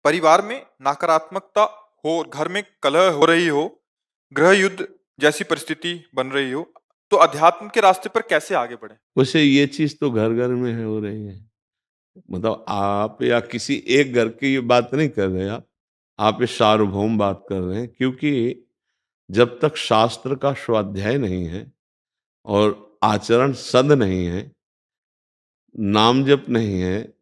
परिवार में नकारात्मकता हो, घर में कलह हो रही हो, गृह युद्ध जैसी परिस्थिति बन रही हो, तो अध्यात्म के रास्ते पर कैसे आगे बढ़े? वैसे ये चीज तो घर घर में है, हो रही है। मतलब आप या किसी एक घर की ये बात नहीं कर रहे, आप ये सार्वभौम बात कर रहे हैं, क्योंकि जब तक शास्त्र का स्वाध्याय नहीं है और आचरण सद नहीं है, नाम जप नहीं है,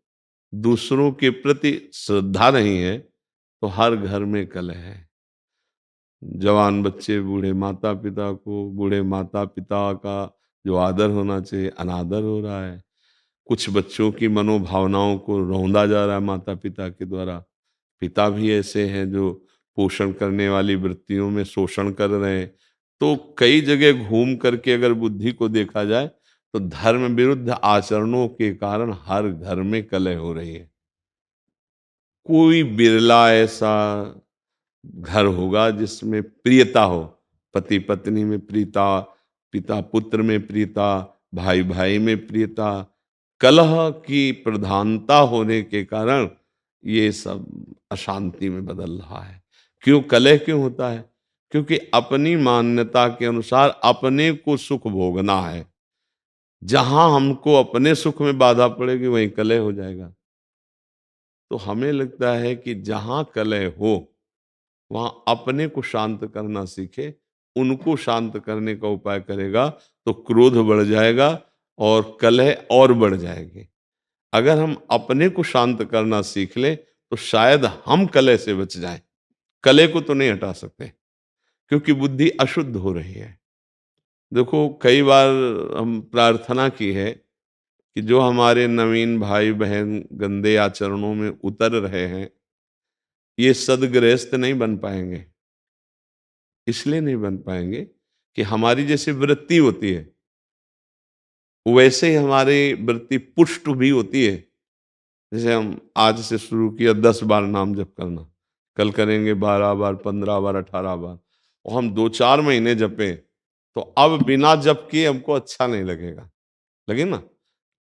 दूसरों के प्रति श्रद्धा नहीं है, तो हर घर में कलह है। जवान बच्चे बूढ़े माता पिता का जो आदर होना चाहिए अनादर हो रहा है। कुछ बच्चों की मनोभावनाओं को रौंदा जा रहा है माता पिता के द्वारा। पिता भी ऐसे हैं जो पोषण करने वाली वृत्तियों में शोषण कर रहे हैं। तो कई जगह घूम करके अगर बुद्धि को देखा जाए तो धर्म विरुद्ध आचरणों के कारण हर घर में कलह हो रही है। कोई बिरला ऐसा घर होगा जिसमें प्रियता हो, पति पत्नी में प्रियता, पिता पुत्र में प्रियता, भाई भाई में प्रियता। कलह की प्रधानता होने के कारण ये सब अशांति में बदल रहा है। क्यों कलह क्यों होता है? क्योंकि अपनी मान्यता के अनुसार अपने को सुख भोगना है। जहां हमको अपने सुख में बाधा पड़ेगी वहीं कलह हो जाएगा। तो हमें लगता है कि जहां कलह हो वहां अपने को शांत करना सीखे, उनको शांत करने का उपाय करेगा तो क्रोध बढ़ जाएगा और कलह और बढ़ जाएगी। अगर हम अपने को शांत करना सीख लें तो शायद हम कलह से बच जाएं। कलह को तो नहीं हटा सकते क्योंकि बुद्धि अशुद्ध हो रही है। देखो कई बार हम प्रार्थना की है कि जो हमारे नवीन भाई बहन गंदे आचरणों में उतर रहे हैं, ये सदगृहस्थ नहीं बन पाएंगे। इसलिए नहीं बन पाएंगे कि हमारी जैसी वृत्ति होती है वैसे ही हमारी वृत्ति पुष्ट भी होती है। जैसे हम आज से शुरू किया 10 बार नाम जप करना, कल करेंगे 12 बार, 15 बार, 18 बार, और हम 2-4 महीने जपें तो अब बिना जप किए हमको अच्छा नहीं लगेगा। लगे ना?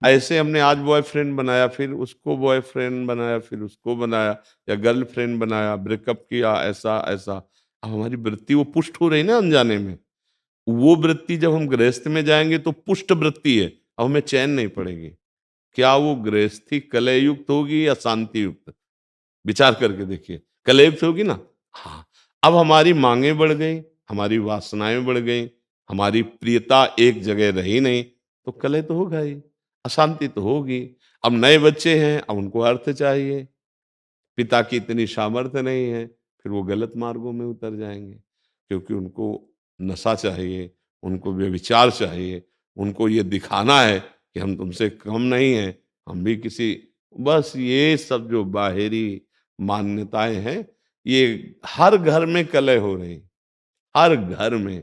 ऐसे हमने आज बॉयफ्रेंड बनाया, फिर उसको बॉयफ्रेंड बनाया, फिर उसको बनाया, या गर्लफ्रेंड बनाया, ब्रेकअप किया, ऐसा ऐसा। अब हमारी वृत्ति वो पुष्ट हो रही ना अनजाने में। वो वृत्ति जब हम गृहस्थ में जाएंगे तो पुष्ट वृत्ति है, अब हमें चैन नहीं पड़ेगी। क्या वो गृहस्थी कलह युक्त होगी या शांति युक्त? विचार करके देखिए, कलह युक्त होगी ना। हाँ। अब हमारी मांगे बढ़ गई, हमारी वासनाएं बढ़ गई, हमारी प्रियता एक जगह रही नहीं, तो कलह तो होगा ही, अशांति तो होगी। अब नए बच्चे हैं, अब उनको अर्थ चाहिए, पिता की इतनी सामर्थ्य नहीं है, फिर वो गलत मार्गों में उतर जाएंगे क्योंकि उनको नशा चाहिए, उनको व्यभिचार चाहिए, उनको ये दिखाना है कि हम तुमसे कम नहीं हैं, हम भी किसी। बस ये सब जो बाहरी मान्यताएं हैं, ये हर घर में कलह हो रही। हर घर में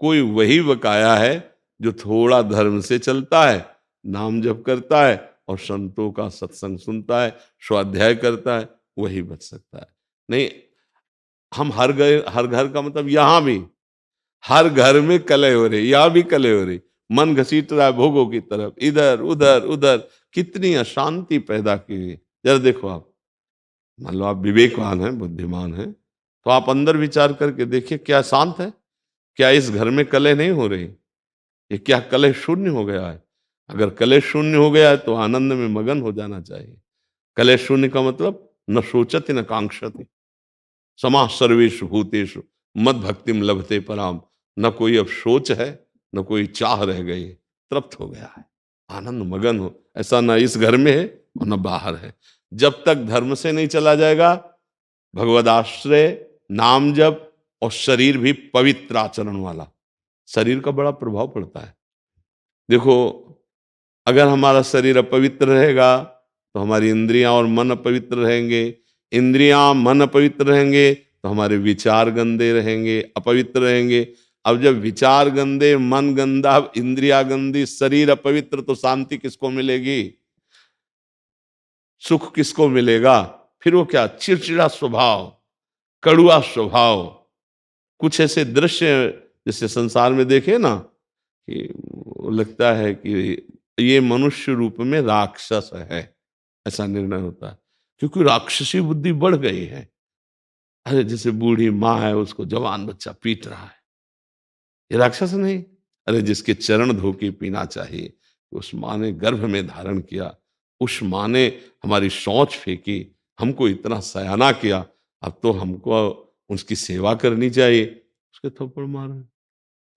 कोई वही बकाया है जो थोड़ा धर्म से चलता है, नाम जप करता है और संतों का सत्संग सुनता है, स्वाध्याय करता है, वही बच सकता है। नहीं, हम हर घर का मतलब यहां भी हर घर में कलह हो रही, यहां भी कलह हो रही। मन घसीट रहा है भोगों की तरफ, इधर उधर उधर। कितनी अशांति पैदा की हुई। जरा देखो आप, मान लो आप विवेकवान हैं, बुद्धिमान हैं, तो आप अंदर विचार करके देखिए, क्या शांत है? क्या इस घर में कलह नहीं हो रही? ये क्या कलह शून्य हो गया है? अगर कलह शून्य हो गया है तो आनंद में मगन हो जाना चाहिए। कलह शून्य का मतलब न सोचति न कांक्षति, समा सर्वेषु भूतेषु मद भक्तिम लभते पराम। न कोई अब सोच है, न कोई चाह रह गई, तृप्त हो गया है, आनंद मगन हो। ऐसा न इस घर में है और न बाहर है। जब तक धर्म से नहीं चला जाएगा, भगवद आश्रय, नाम जप और शरीर भी पवित्र आचरण वाला, शरीर का बड़ा प्रभाव पड़ता है। देखो, अगर हमारा शरीर अपवित्र रहेगा तो हमारी इंद्रियां और मन अपवित्र रहेंगे। इंद्रियां मन अपवित्र रहेंगे तो हमारे विचार गंदे रहेंगे, अपवित्र रहेंगे। अब जब विचार गंदे, मन गंदा, इंद्रिया गंदी, शरीर अपवित्र, तो शांति किसको मिलेगी? सुख किसको मिलेगा? फिर वो क्या, चिड़चिड़ा स्वभाव, कड़ुआ स्वभाव। कुछ ऐसे दृश्य जैसे संसार में देखे ना कि लगता है कि ये मनुष्य रूप में राक्षस है, ऐसा निर्णय होता है। क्योंकि राक्षसी बुद्धि बढ़ गई है। अरे जैसे बूढ़ी माँ है, उसको जवान बच्चा पीट रहा है, ये राक्षस नहीं। अरे जिसके चरण धो के पीना चाहिए, उस माँ ने गर्भ में धारण किया, उस माँ ने हमारी शौच फेंकी, हमको इतना सयाना किया, अब तो हमको उसकी सेवा करनी चाहिए, उसके थप्पड़ मारो।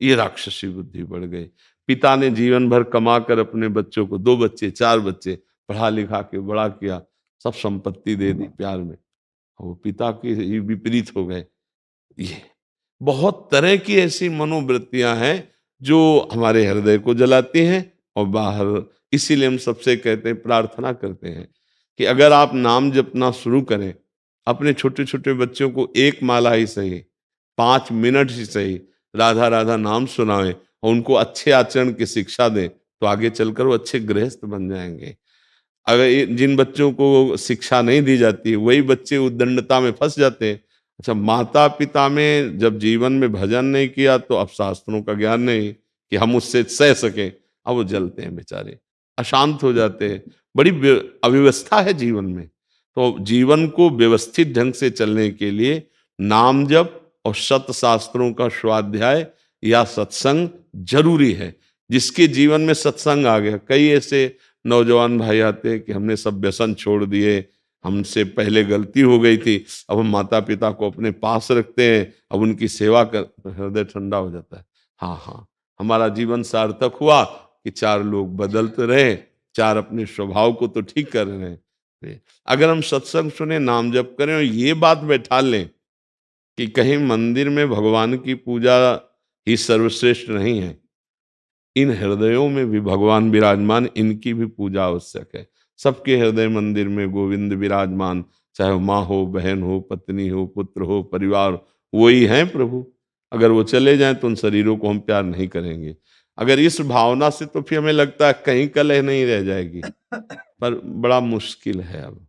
ये राक्षसी बुद्धि बढ़ गई। पिता ने जीवन भर कमा कर अपने बच्चों को, 2 बच्चे 4 बच्चे पढ़ा लिखा के बड़ा किया, सब संपत्ति दे दी प्यार में, वो पिता के ही विपरीत हो गए। ये बहुत तरह की ऐसी मनोवृत्तियां हैं जो हमारे हृदय को जलाती हैं और बाहर। इसीलिए हम सबसे कहते हैं, प्रार्थना करते हैं कि अगर आप नाम जपना शुरू करें, अपने छोटे छोटे बच्चों को एक माला ही सही, 5 मिनट ही सही, राधा राधा नाम सुनाएं और उनको अच्छे आचरण की शिक्षा दें, तो आगे चलकर वो अच्छे गृहस्थ बन जाएंगे। अगर जिन बच्चों को शिक्षा नहीं दी जाती, वही बच्चे उद्दंडता में फंस जाते हैं। अच्छा, माता पिता में जब जीवन में भजन नहीं किया तो अब शास्त्रों का ज्ञान नहीं कि हम उससे सह सके, अब वो जलते हैं बेचारे, अशांत हो जाते हैं। बड़ी अव्यवस्था है जीवन में। तो जीवन को व्यवस्थित ढंग से चलने के लिए नाम जप और सत शास्त्रों का स्वाध्याय या सत्संग जरूरी है। जिसके जीवन में सत्संग आ गया, कई ऐसे नौजवान भाई आते हैं कि हमने सब व्यसन छोड़ दिए, हमसे पहले गलती हो गई थी, अब हम माता पिता को अपने पास रखते हैं, अब उनकी सेवा कर, तो हृदय ठंडा हो जाता है। हाँ हाँ, हमारा जीवन सार्थक हुआ कि 4 लोग बदलते रहे, 4 अपने स्वभाव को तो ठीक कर रहे हैं। अगर हम सत्संग सुने, नाम जप करें और ये बात बैठा लें कि कहीं मंदिर में भगवान की पूजा ही सर्वश्रेष्ठ नहीं है, इन हृदयों में भी भगवान विराजमान, इनकी भी पूजा आवश्यक है। सबके हृदय मंदिर में गोविंद विराजमान, चाहे वो माँ हो, बहन हो, पत्नी हो, पुत्र हो, परिवार, वही हैं प्रभु। अगर वो चले जाएं तो उन शरीरों को हम प्यार नहीं करेंगे। अगर इस भावना से, तो फिर हमें लगता है कहीं कलह नहीं रह जाएगी, पर बड़ा मुश्किल है अब,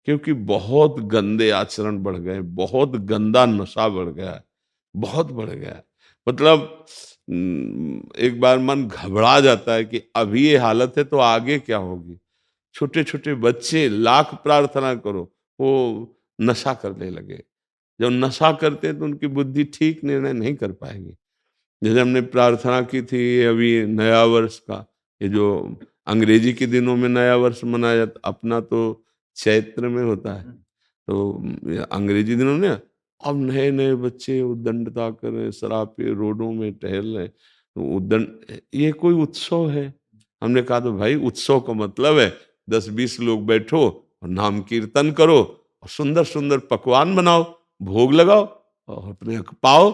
क्योंकि बहुत गंदे आचरण बढ़ गए, बहुत गंदा नशा बढ़ गया है, बहुत बढ़ गया है। मतलब एक बार मन घबरा जाता है कि अभी ये हालत है तो आगे क्या होगी। छोटे छोटे बच्चे, लाख प्रार्थना करो, वो नशा करने लगे। जब नशा करते हैं तो उनकी बुद्धि ठीक निर्णय नहीं कर पाएगी। जैसे हमने प्रार्थना की थी अभी नया वर्ष का, ये जो अंग्रेजी के दिनों में नया वर्ष मनाया जाता, अपना तो चैत्र में होता है, तो ये अंग्रेजी दिनों में अब नए नए बच्चे उद्दंडता कर रहे हैं, शराब पे रोडों में टहल रहे हैं, तो उद्दंड, ये कोई उत्सव है? हमने कहा तो भाई उत्सव का मतलब है 10-20 लोग बैठो और नाम कीर्तन करो और सुंदर सुंदर पकवान बनाओ, भोग लगाओ और अपने पाओ,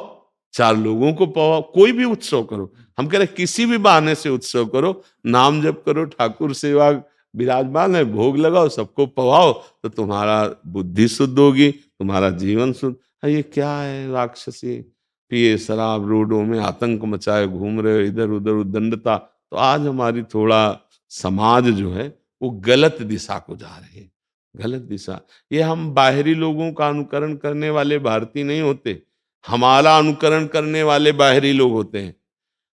4 लोगों को पाओ, कोई भी उत्सव करो। हम कह रहे किसी भी बहाने से उत्सव करो, नाम जप करो, ठाकुर सेवा विराजमान है, भोग लगाओ, सबको पवाओ, तो तुम्हारा बुद्धि शुद्ध होगी, तुम्हारा जीवन शुद्ध। ये क्या है, राक्षसी पिए शराब, रोडों में आतंक मचाए घूम रहे हो, इधर उधर उद्दंडता। तो आज हमारी थोड़ा समाज जो है वो गलत दिशा को जा रही है, गलत दिशा। ये हम बाहरी लोगों का अनुकरण करने वाले भारतीय नहीं होते, हमारा अनुकरण करने वाले बाहरी लोग होते हैं।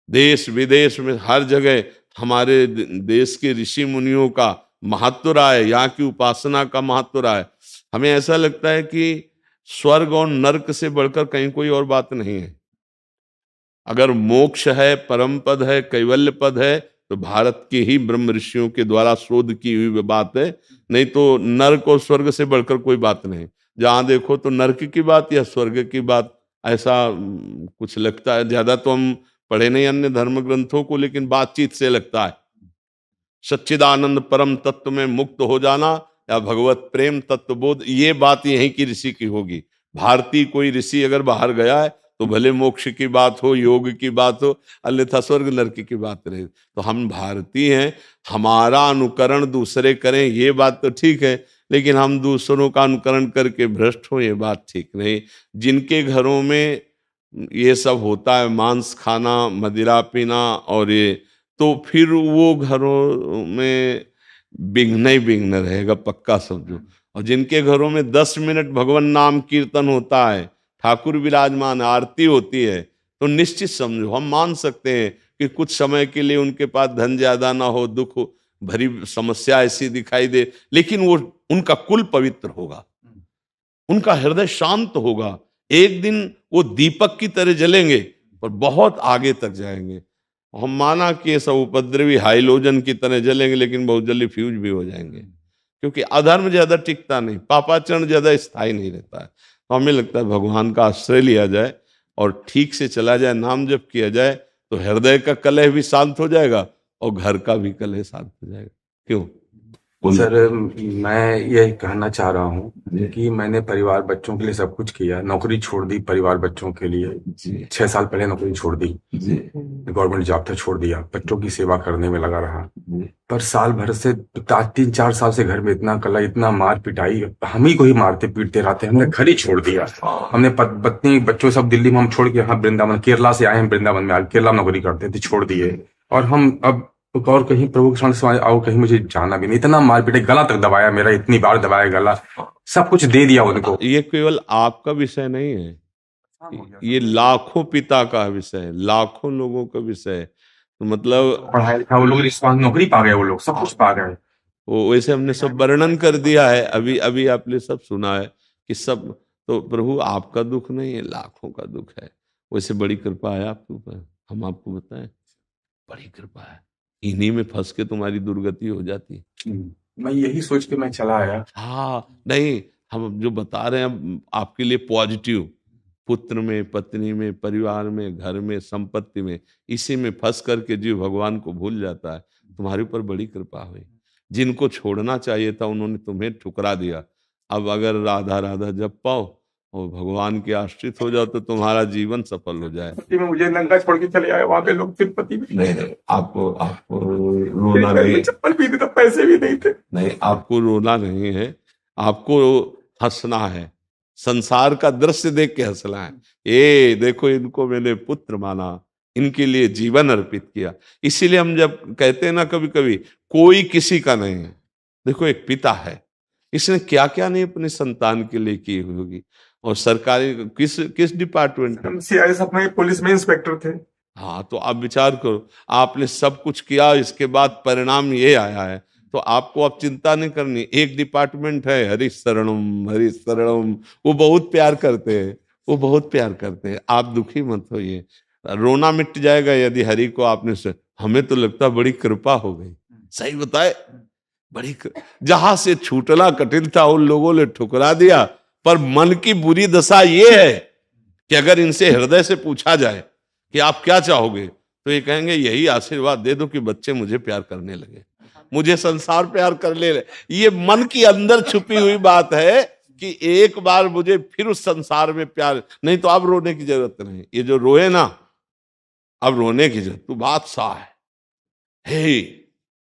देश विदेश में हर जगह हमारे देश के ऋषि मुनियों का महत्व रहा है, यहाँ की उपासना का महत्व रहा है। हमें ऐसा लगता है कि स्वर्ग और नरक से बढ़कर कहीं कोई और बात नहीं है। अगर मोक्ष है, परम पद है, कैवल्य पद है, तो भारत के ही ब्रह्म ऋषियों के द्वारा शोध की हुई बात है। नहीं तो नरक और स्वर्ग से बढ़कर कोई बात नहीं। जहां देखो तो नरक की बात या स्वर्ग की बात, ऐसा कुछ लगता है। ज्यादा तो हम पढ़े नहीं अन्य धर्म ग्रंथों को, लेकिन बातचीत से लगता है सच्चिदानंद परम तत्व में मुक्त हो जाना या भगवत प्रेम तत्व बोध, ये बात यहीं की ऋषि की होगी। भारतीय कोई ऋषि अगर बाहर गया है तो भले मोक्ष की बात हो, योग की बात हो, अन्यथा स्वर्ग नरक की बात रहे। तो हम भारतीय हैं, हमारा अनुकरण दूसरे करें ये बात तो ठीक है, लेकिन हम दूसरों का अनुकरण करके भ्रष्ट हो ये बात ठीक नहीं। जिनके घरों में ये सब होता है, मांस खाना, मदिरा पीना और ये, तो फिर वो घरों में विघ्न ही विघ्न रहेगा, पक्का समझो। और जिनके घरों में 10 मिनट भगवान नाम कीर्तन होता है, ठाकुर विराजमान, आरती होती है, तो निश्चित समझो हम मान सकते हैं कि कुछ समय के लिए उनके पास धन ज्यादा ना हो, दुख भरी समस्या ऐसी दिखाई दे, लेकिन वो उनका कुल पवित्र होगा, उनका हृदय शांत होगा। एक दिन वो दीपक की तरह जलेंगे और बहुत आगे तक जाएंगे। हम माना कि ये सब उपद्रवी हाइलोजन की तरह जलेंगे, लेकिन बहुत जल्दी फ्यूज भी हो जाएंगे, क्योंकि अधर्म ज्यादा टिकता नहीं, पापाचरण ज्यादा स्थायी नहीं रहता है। तो हमें लगता है भगवान का आश्रय लिया जाए और ठीक से चला जाए, नाम जप किया जाए, तो हृदय का कलह भी शांत हो जाएगा और घर का भी कलह शांत हो जाएगा। क्यों? सर, मैं ये कहना चाह रहा हूँ कि मैंने परिवार बच्चों के लिए सब कुछ किया, नौकरी छोड़ दी परिवार बच्चों के लिए। 6 साल पहले नौकरी छोड़ दी, गवर्नमेंट जॉब था, छोड़ दिया, बच्चों की सेवा करने में लगा रहा। पर साल भर से 3-4 साल से घर में इतना कला, इतना मार पिटाई, हम ही को ही मारते पीटते रहते, हमने घर ही छोड़ दिया। हमने पत्नी बच्चों सब दिल्ली में हम छोड़ के यहाँ वृंदावन, केरला से आए हैं, वृंदावन में केरला में नौकरी करते थे, छोड़ दिए। और हम अब और कहीं प्रभु के सामने से और कहीं मुझे जाना भी नहीं। इतना मार पीटे, गला तक दबाया मेरा, इतनी बार दबाया गला, सब कुछ दे दिया उनको। ये केवल आपका विषय नहीं है, ये लाखों पिता का विषय है, लाखों लोगों का विषय है। तो मतलब पढ़ाया लिखा वो लोग नौकरी पा गए, वो लोग सब कुछ पा गए। वो वैसे हमने सब वर्णन कर दिया है, अभी अभी आपने सब सुना है कि सब। तो प्रभु आपका दुख नहीं है, लाखों का दुख है। वैसे बड़ी कृपा है आपके ऊपर, हम आपको बताएं, बड़ी कृपा है। इन्हीं में फंस के तुम्हारी दुर्गति हो जाती है। मैं यही सोच के मैं चला आया। हाँ, नहीं, हम जो बता रहे हैं आपके लिए पॉजिटिव, पुत्र में, पत्नी में, परिवार में, घर में, संपत्ति में, इसी में फंस करके जीव भगवान को भूल जाता है। तुम्हारे ऊपर बड़ी कृपा हुई। जिनको छोड़ना चाहिए था उन्होंने तुम्हें ठुकरा दिया। अब अगर राधा राधा जप पाओ और भगवान के आश्रित हो जाओ तो तुम्हारा जीवन सफल हो जाए। में मुझे नंगा छोड़ के चले आए, वहां पे लोग तिरुपति में। नहीं, आपको रोना नहीं, चप्पल भी थे, पैसे भी नहीं थे। नहीं, आपको रोना नहीं है, आपको हंसना है। संसार का दृश्य देख के हंसना है। ये देखो, इनको मैंने पुत्र माना, इनके लिए जीवन अर्पित किया। इसीलिए हम जब कहते हैं ना, कभी कभी कोई किसी का नहीं है, देखो एक पिता है, इसने क्या क्या नहीं अपने संतान के लिए की होगी। और सरकारी किस डिपार्टमेंट में, सीआईएस अपने पुलिस में इंस्पेक्टर थे। हाँ, तो आप विचार करो, आपने सब कुछ किया, इसके बाद परिणाम ये आया है, तो आपको अब चिंता नहीं करनी। एक डिपार्टमेंट है हरि शरणम, हरि शरणम, वो बहुत प्यार करते हैं, वो बहुत प्यार करते हैं। आप दुखी मत होइए, रोना मिट जाएगा यदि हरि को आपने से। हमें तो लगता बड़ी कृपा हो गई, सही बताए, बड़ी जहां से छूटना कठिन था उन लोगों ने ठुकरा दिया। पर मन की बुरी दशा ये है कि अगर इनसे हृदय से पूछा जाए कि आप क्या चाहोगे, तो ये कहेंगे यही आशीर्वाद दे दो कि बच्चे मुझे प्यार करने लगे, मुझे संसार प्यार कर ले। ये मन की अंदर छुपी हुई बात है कि एक बार मुझे फिर उस संसार में प्यार, नहीं तो अब रोने की जरूरत नहीं। ये जो रोए ना, अब रोने की जरूरत, तू बादशाह है, हे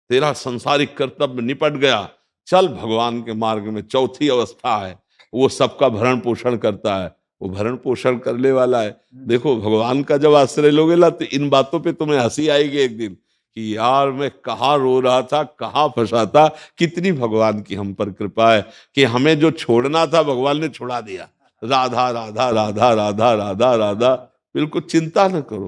तेरा संसारिक कर्तव्य निपट गया, चल भगवान के मार्ग में। चौथी अवस्था है, वो सबका भरण पोषण करता है, वो भरण पोषण करने वाला है। देखो, भगवान का जब आश्रय लोगे ना, तो इन बातों पे तुम्हें हंसी आएगी एक दिन कि यार मैं कहाँ रो रहा था, कहाँ फंसा था। कितनी भगवान की हम पर कृपा है कि हमें जो छोड़ना था भगवान ने छुड़ा दिया। राधा राधा राधा राधा राधा राधा, बिल्कुल चिंता न करो।